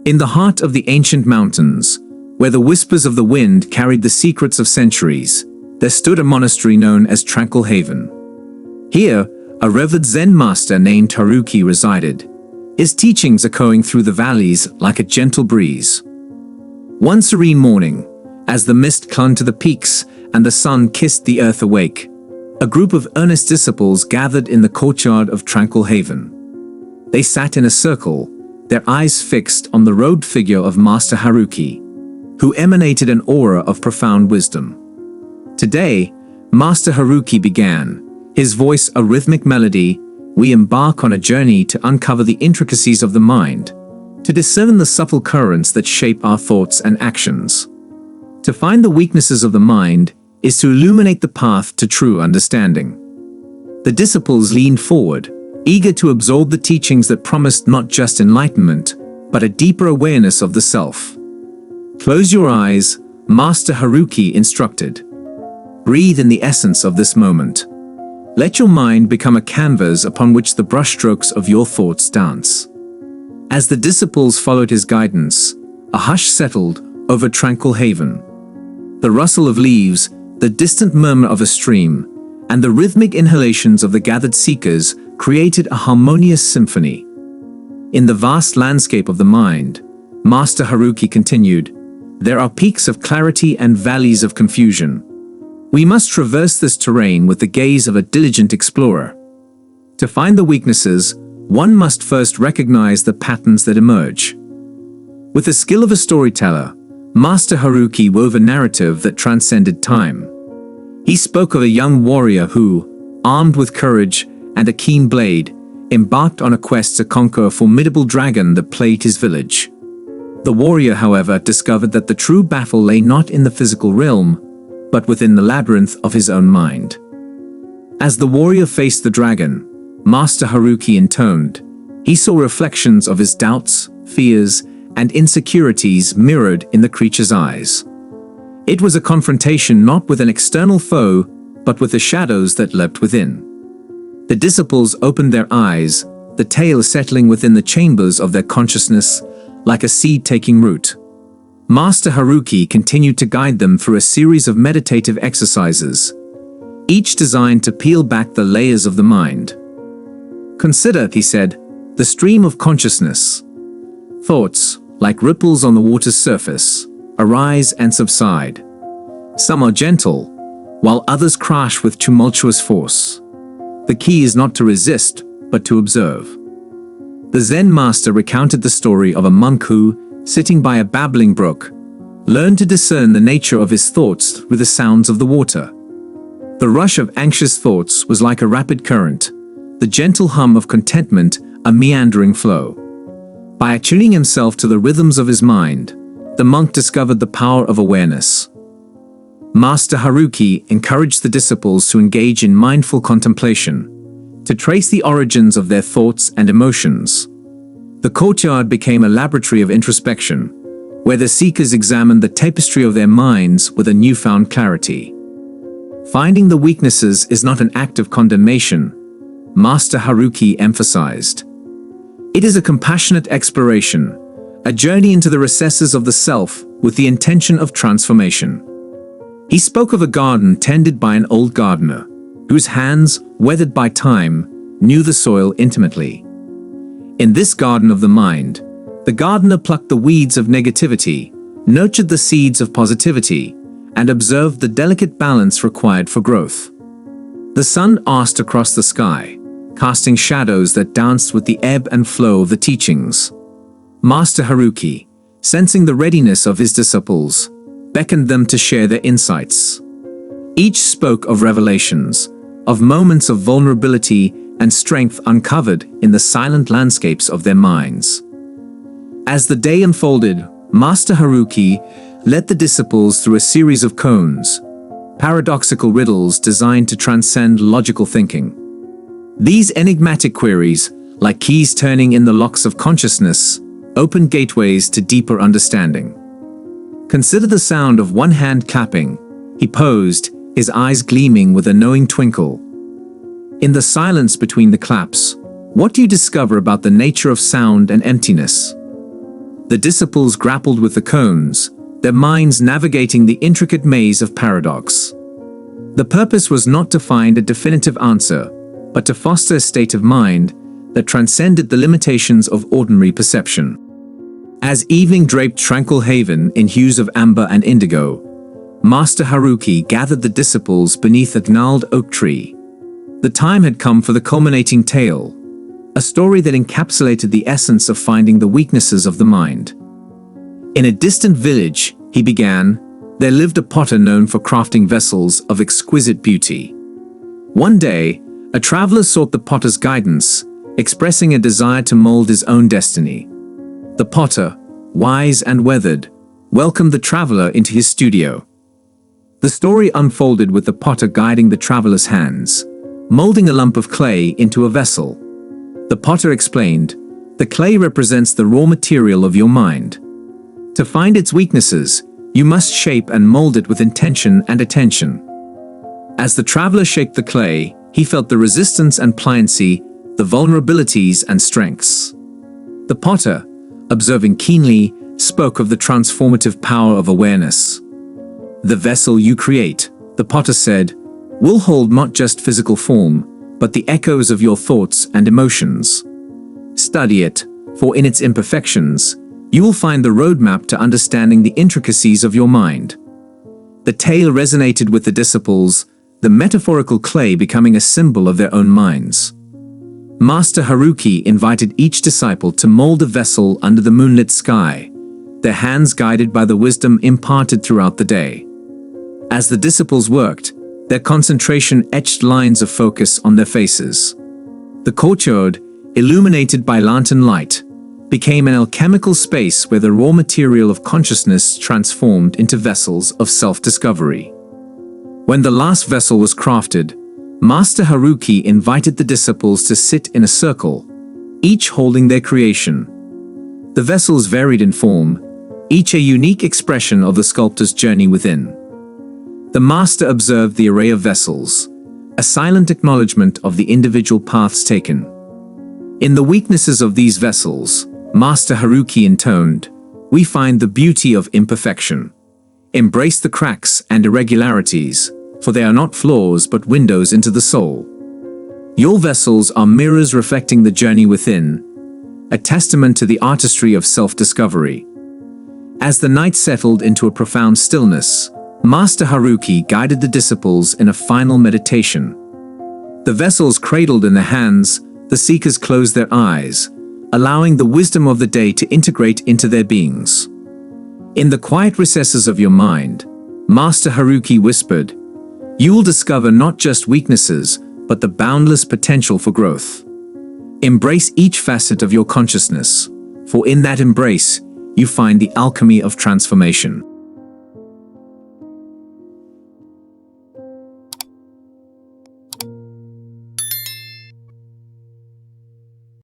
In the heart of the ancient mountains, where the whispers of the wind carried the secrets of centuries, there stood a monastery known as Tranquil Haven. Here, a revered Zen master named Haruki resided, his teachings echoing through the valleys like a gentle breeze. One serene morning, as the mist clung to the peaks and the sun kissed the earth awake, a group of earnest disciples gathered in the courtyard of Tranquil Haven. They sat in a circle, their eyes fixed on the robed figure of Master Haruki, who emanated an aura of profound wisdom. Today, Master Haruki began, his voice a rhythmic melody. We embark on a journey to uncover the intricacies of the mind, to discern the subtle currents that shape our thoughts and actions. To find the weaknesses of the mind is to illuminate the path to true understanding. The disciples leaned forward, eager to absorb the teachings that promised not just enlightenment, but a deeper awareness of the self. Close your eyes, Master Haruki instructed. Breathe in the essence of this moment. Let your mind become a canvas upon which the brushstrokes of your thoughts dance. As the disciples followed his guidance, a hush settled over Tranquil Haven. The rustle of leaves, the distant murmur of a stream, and the rhythmic inhalations of the gathered seekers created a harmonious symphony. In the vast landscape of the mind, Master Haruki continued, there are peaks of clarity and valleys of confusion. We must traverse this terrain with the gaze of a diligent explorer. To find the weaknesses, one must first recognize the patterns that emerge. With the skill of a storyteller, Master Haruki wove a narrative that transcended time. He spoke of a young warrior who, armed with courage and a keen blade, embarked on a quest to conquer a formidable dragon that plagued his village. The warrior, however, discovered that the true battle lay not in the physical realm, but within the labyrinth of his own mind. As the warrior faced the dragon, Master Haruki intoned, he saw reflections of his doubts, fears, and insecurities mirrored in the creature's eyes. It was a confrontation not with an external foe, but with the shadows that lurked within. The disciples opened their eyes, the tale settling within the chambers of their consciousness, like a seed taking root. Master Haruki continued to guide them through a series of meditative exercises, each designed to peel back the layers of the mind. Consider, he said, the stream of consciousness. Thoughts, like ripples on the water's surface, arise and subside. Some are gentle, while others crash with tumultuous force. The key is not to resist, but to observe. The Zen master recounted the story of a monk who, sitting by a babbling brook, learned to discern the nature of his thoughts through the sounds of the water. The rush of anxious thoughts was like a rapid current, the gentle hum of contentment a meandering flow. By attuning himself to the rhythms of his mind, the monk discovered the power of awareness. Master Haruki encouraged the disciples to engage in mindful contemplation, to trace the origins of their thoughts and emotions. The courtyard became a laboratory of introspection, where the seekers examined the tapestry of their minds with a newfound clarity. Finding the weaknesses is not an act of condemnation, Master Haruki emphasized. It is a compassionate exploration, a journey into the recesses of the self with the intention of transformation. He spoke of a garden tended by an old gardener, whose hands, weathered by time, knew the soil intimately. In this garden of the mind, the gardener plucked the weeds of negativity, nurtured the seeds of positivity, and observed the delicate balance required for growth. The sun asked across the sky, casting shadows that danced with the ebb and flow of the teachings. Master Haruki, sensing the readiness of his disciples, beckoned them to share their insights. Each spoke of revelations, of moments of vulnerability and strength uncovered in the silent landscapes of their minds. As the day unfolded, Master Haruki led the disciples through a series of koans, paradoxical riddles designed to transcend logical thinking. These enigmatic queries, like keys turning in the locks of consciousness, opened gateways to deeper understanding. Consider the sound of one hand clapping, he posed, his eyes gleaming with a knowing twinkle. In the silence between the claps, what do you discover about the nature of sound and emptiness? The disciples grappled with the koans, their minds navigating the intricate maze of paradox. The purpose was not to find a definitive answer, but to foster a state of mind that transcended the limitations of ordinary perception. As evening draped tranquil haven in hues of amber and indigo, Master Haruki gathered the disciples beneath a gnarled oak tree. The time had come for the culminating tale, a story that encapsulated the essence of finding the weaknesses of the mind. In a distant village, he began, there lived a potter known for crafting vessels of exquisite beauty. One day, a traveler sought the potter's guidance, expressing a desire to mold his own destiny. The potter, wise and weathered, welcomed the traveler into his studio. The story unfolded with the potter guiding the traveler's hands, molding a lump of clay into a vessel. The potter explained, the clay represents the raw material of your mind. To find its weaknesses, you must shape and mold it with intention and attention. As the traveler shaped the clay, he felt the resistance and pliancy, the vulnerabilities and strengths. The potter, observing keenly, spoke of the transformative power of awareness. The vessel you create, the potter said, will hold not just physical form, but the echoes of your thoughts and emotions. Study it, for in its imperfections, you will find the roadmap to understanding the intricacies of your mind. The tale resonated with the disciples, the metaphorical clay becoming a symbol of their own minds. Master Haruki invited each disciple to mold a vessel under the moonlit sky, their hands guided by the wisdom imparted throughout the day. As the disciples worked, their concentration etched lines of focus on their faces. The courtyard, illuminated by lantern light, became an alchemical space where the raw material of consciousness transformed into vessels of self-discovery. When the last vessel was crafted, Master Haruki invited the disciples to sit in a circle, each holding their creation. The vessels varied in form, each a unique expression of the sculptor's journey within. The master observed the array of vessels, a silent acknowledgement of the individual paths taken. In the weaknesses of these vessels, Master Haruki intoned, we find the beauty of imperfection. Embrace the cracks and irregularities, for they are not flaws but windows into the soul. Your vessels are mirrors reflecting the journey within, a testament to the artistry of self-discovery. As the night settled into a profound stillness, Master Haruki guided the disciples in a final meditation. The vessels cradled in their hands, the seekers closed their eyes, allowing the wisdom of the day to integrate into their beings. In the quiet recesses of your mind, Master Haruki whispered, you will discover not just weaknesses, but the boundless potential for growth. Embrace each facet of your consciousness, for in that embrace, you find the alchemy of transformation.